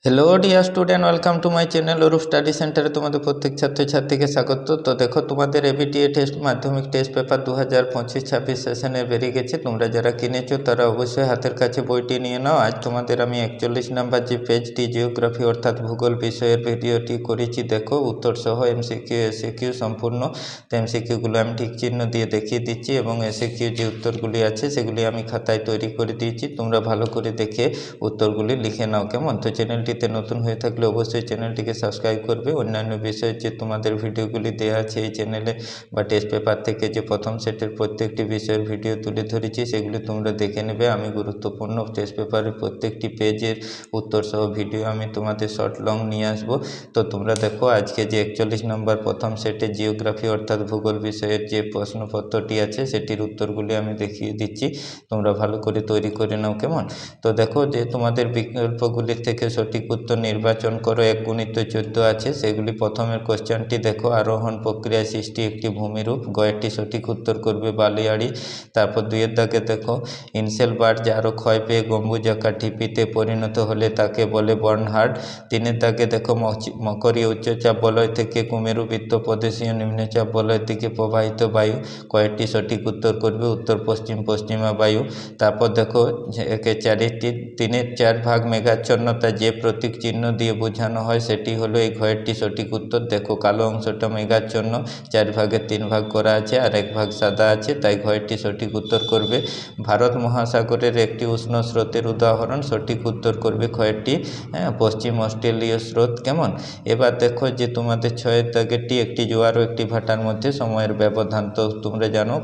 Hello dear student, welcome to my channel Arup study সেন্টারে তোমাদের প্রত্যেক ছাত্রছাত্রীকে স্বাগত। তো দেখো, তোমাদের এবিটিএ টেস্ট মাধ্যমিক টেস্ট পেপার 2025-26 সেশনে বেরিয়ে গেছে। তোমরা যারা কিনেছো তারা অবশ্যই হাতের কাছে বইটি নিয়ে নাও। আজ তোমাদের আমি 41 নাম্বার যে পেজটি জিওগ্রাফি অর্থাৎ ভূগোল বিষয়ের ভিডিওটি করেছি, দেখো উত্তর সহ এমসিকিউ এসিকিউ সম্পূর্ণ। তো এমসিকিউগুলো আমি ঠিক চিহ্ন দিয়ে দেখিয়ে দিচ্ছি এবং এসিকিউ যে উত্তরগুলি আছে সেগুলি আমি খাতায় তৈরি করে দিয়েছি। তোমরা ভালো করে দেখে উত্তরগুলি লিখে নাও, কেমন? তো চ্যানেলটিতে নতুন হয়ে থাকলে অবশ্যই চ্যানেলটিকে সাবস্ক্রাইব করবে। অন্যান্য বিষয়ে যে তোমাদের ভিডিওগুলি দেওয়া আছে এই চ্যানেলে বা টেস্ট পেপার থেকে যে প্রথম সেটের প্রত্যেকটি বিষয়ের ভিডিও তুলে ধরেছি সেগুলি তোমরা দেখে নেবে। আমি গুরুত্বপূর্ণ টেস্ট পেপারের প্রত্যেকটি পেজের উত্তর সহ ভিডিও আমি তোমাদের শর্ট লং নিয়ে আসবো। তো তোমরা দেখো, আজকে যে 41 নম্বর প্রথম সেটে জিওগ্রাফি অর্থাৎ ভূগোল বিষয়ের যে প্রশ্নপত্রটি আছে সেটির উত্তরগুলি আমি দেখিয়ে দিচ্ছি। তোমরা ভালো করে তৈরি করে নাও, কেমন? তো দেখো, যে তোমাদের বিকল্পগুলির থেকে সঠিক উত্তর নির্বাচন করো। 1x14 আছে, সেগুলি প্রথমের কোশ্চেনটি দেখো, আরোহণ প্রক্রিয়া সৃষ্টি একটি ভূমিরূপ। গয়েরটি সঠিক উত্তর করবে বালিয়াড়ি। তারপর 2-এর দাগে দেখো, ইনসেল বার্ড আরও ক্ষয় পেয়ে গম্বুজাকার ঢিপিতে পরিণত হলে তাকে বলে বার্নহার্ড। 3-এর দাগে দেখো, মকরীয় উচ্চচাপ বলয় থেকে কুমেরুবৃত্ত প্রদেশীয় নিম্নচাপ বলয়ের দিকে প্রবাহিত বায়ু। কয়েকটি সঠিক উত্তর করবে উত্তর পশ্চিম পশ্চিমা বায়ু। তারপর দেখো, 3-এর 4 ভাগ মেঘাচ্ছন্নতা যে প্রতীক চিহ্ন দিয়ে বোঝানো হয় সেটি হলো এই ঘয়েরটি সঠিক উত্তর। দেখো, কালো অংশটা মেঘাচ্ছন্ন, 4 ভাগের 3 ভাগ করা আছে আর 1 ভাগ সাদা আছে, তাই ঘয়েরটি সঠিক উত্তর করবে। ভারত মহাসাগরের একটি উষ্ণ স্রোতের উদাহরণ, সঠিক উত্তর করবে ক্ষয়েরটি পশ্চিম অস্ট্রেলীয় স্রোত, কেমন? এবার দেখো, যে তোমাদের 6-এর দাগেরটি একটি জোয়ার ও একটি ভাটার মধ্যে সময়ের ব্যবধান। তো তোমরা জানো,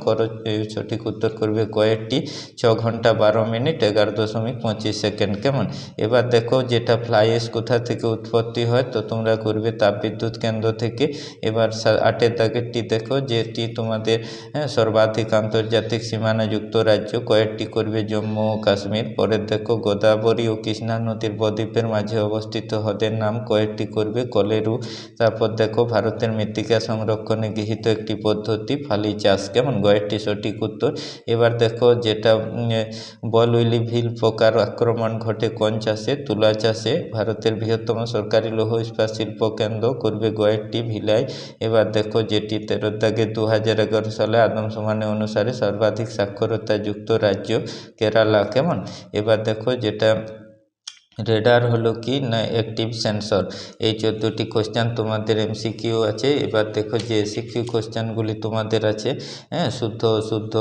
সঠিক উত্তর করবে কয়েকটি 6 ঘন্টা 12 মিনিট 11.25 সেকেন্ড, কেমন? এবার দেখো, যেটা ফ্লাই অ্যাশ কোথা থেকে উৎপত্তি হয়, তো তোমরা করবে তাপবিদ্যুৎ কেন্দ্র থেকে। এবার 8-এর দাগেরটি দেখো, যেটি তোমাদের সর্বাধিক আন্তর্জাতিক সীমানাযুক্ত রাজ্য, কয়েকটি করবে জম্মু ও কাশ্মীর। পরে দেখো, গোদাবরী ও কৃষ্ণা নদীর বদ্বীপের মাঝে অবস্থিত হ্রদের নাম, কয়েকটি করবে কলেরু। তারপর দেখো, ভারতের মৃত্তিকা সংরক্ষণে গৃহীত একটি পদ্ধতি ফালি চাষ, কেমন? গয়েরটি সঠিক উত্তর। এবার দেখো, যেটা বল উইলি পোকার আক্রমণ ঘটে কোন চাষে? তুলা চাষে। ভারতের বৃহত্তম সরকারি লৌহ ইস্পাত শিল্প কেন্দ্র, করবে গয়েরটি ভিলায়। এবার দেখো, যেটি 13-এর দাগে 2011 সালে আদমশুমারি অনুসারে সর্বাধিক সাক্ষরতা যুক্ত রাজ্য কেরালা, কেমন? এবার দেখো, যেটা রেডার হলো কি না অ্যাক্টিভ সেন্সর। এই 14টি কোশ্চেন তোমাদের এমসিকিউ আছে। এবার দেখো, যে এসিকিউ কোশ্চেনগুলি তোমাদের আছে, শুদ্ধ অশুদ্ধ,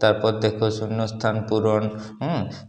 তারপর দেখো শূন্যস্থান পূরণ,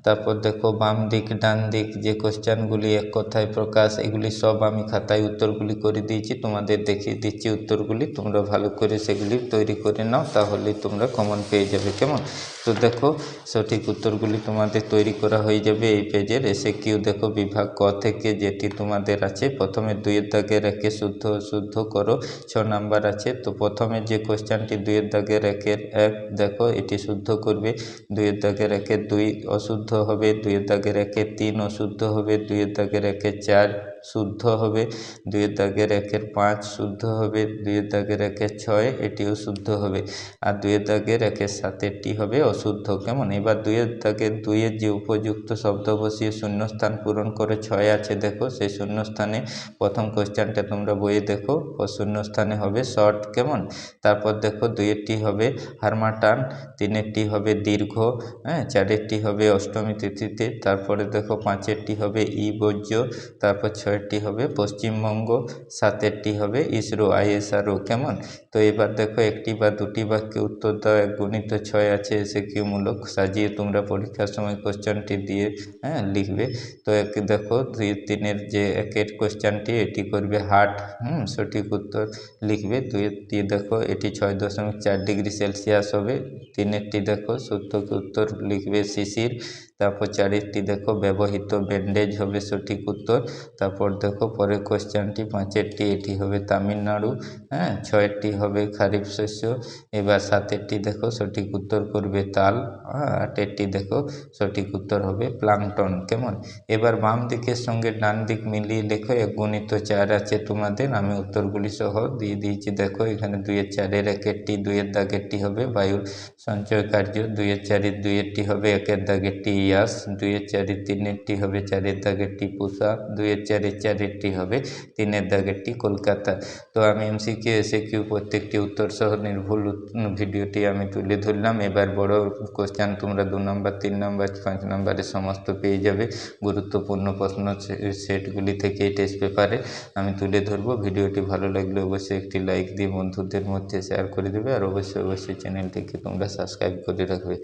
তারপর দেখো বাম দিক ডান দিক যে কোশ্চেনগুলি এক কথায় প্রকাশ, এগুলি সব আমি খাতায় উত্তরগুলি করে দিয়েছি। তোমাদের দেখিয়ে দিচ্ছি উত্তরগুলি, তোমরা ভালো করে সেগুলি তৈরি করে নাও, তাহলেই তোমরা কমন পেয়ে যাবে, কেমন? তো দেখো, সঠিক উত্তরগুলি তোমাদের তৈরি করা হয়ে যাবে এই পেজের। এসে কিউ দেখো, বিভাগ ক থেকে যেটি তোমাদের আছে, প্রথমে 2-এর দাগে রেখে শুদ্ধ অশুদ্ধ করো। 6 নাম্বার আছে। তো প্রথমে যে কোশ্চেনটি 2-এর দাগে রেখে 1, দেখো এটি শুদ্ধ করবে। 2-এর দাগে রেখে 2 অশুদ্ধ হবে। 2-এর দাগে রেখে 3 অশুদ্ধ হবে। 2-এর দাগে রেখে 4 শুদ্ধ হবে। 2-এর দাগে রেখে 5 শুদ্ধ হবে। 2-এর দাগে রেখে 6 এটিও শুদ্ধ হবে। আর 2-এর দাগে রেখে 7 হবে অশুদ্ধ, কেমন? এবার 2-এর দাগে 2-এর যে উপযুক্ত শব্দ বসিয়ে শূন্যস্থান পূরণ করে 6 আছে, দেখো সেই শূন্যস্থানে প্রথম কোশ্চেনটা তোমরা বইয়ে দেখো, শূন্যস্থানে হবে শর্ট, কেমন? তারপর দেখো, 2-এরটি হবে হারমাটান, 3-এরটি হবে দীর্ঘ, 4-এরটি হবে অষ্টমী তিথিতে। তারপরে দেখো, 5-এরটি হবে বর্জ্য, তারপর 6-এরটি হবে পশ্চিমবঙ্গ, 7-এরটি হবে ইসরো ISRO, কেমন? তো এবার দেখো, একটি বা দুটি বাক্যে উত্তর দাও। 1 গুণিত 6 আছে এসিকিউ মূলক, সাজিয়ে তোমরা পরীক্ষার সময় কোশ্চেনটি দিয়ে লিখবে। তো দেখো, 2-3-এর যে 1-এর কোশ্চেনটি, এটি করবে হাট, সঠিক উত্তর লিখবে। 2-এরটি দেখো, এটি 6.4 ডিগ্রি সেলসিয়াস হবে। 3-এরটি দেখো, সঠিক উত্তর লিখবে শিশির। তারপর 4-এরটি দেখো, ব্যবহৃত ব্যান্ডেজ হবে সঠিক উত্তর। তারপর দেখো, পরের কোশ্চেনটি 5-এরটি, এটি হবে তামিলনাড়ু, 6-এরটি হবে খারিফ শস্য। এবার 7-এরটি দেখো, সঠিক উত্তর করবে তাল। 8-এরটি দেখো, সঠিক উত্তর হবে প্লাঙ্কটন, কেমন? এবার বাম দিকের সঙ্গে ডান দিক মিলিয়ে লেখো। 1 গুণিত 4 আছে তোমাদের, আমি উত্তরগুলি সহ দিয়ে দিয়েছি। দেখো, এখানে 2-এর 4-এর 1-এরটি, 2-এর দাগেরটি হবে বায়ুর সঞ্চয় কার্য। 2-এর 4-এর 2-এরটি হবে 1-এর দাগেরটি ইয়াস, 2-এর 4-এর 3-এরটি হবে 4-এর দাগেরটি পুষা, 2-এর 4-এর 4-এরটি হবে 3-এর দাগেরটি কলকাতা। তো আমি এমসিকিউ এসএকিউ প্রত্যেকটি উত্তর সহ নির্ভুল ভিডিওটি আমি তুলে ধরলাম। এবার বড় কোশ্চেন তোমরা 2 নম্বর 3 নম্বর 5 নম্বরের সমস্ত পেয়ে যাবে। গুরুত্বপূর্ণ প্রশ্ন সেটগুলি থেকে এই টেস্ট পেপারে আমি তুলে ধরবো। ভিডিওটি ভালো লাগলে অবশ্যই একটি লাইক দিয়ে বন্ধুদের মধ্যে শেয়ার করে দেবে, আর অবশ্যই চ্যানেলটিকে তোমরা সাবস্ক্রাইব করে রাখবে।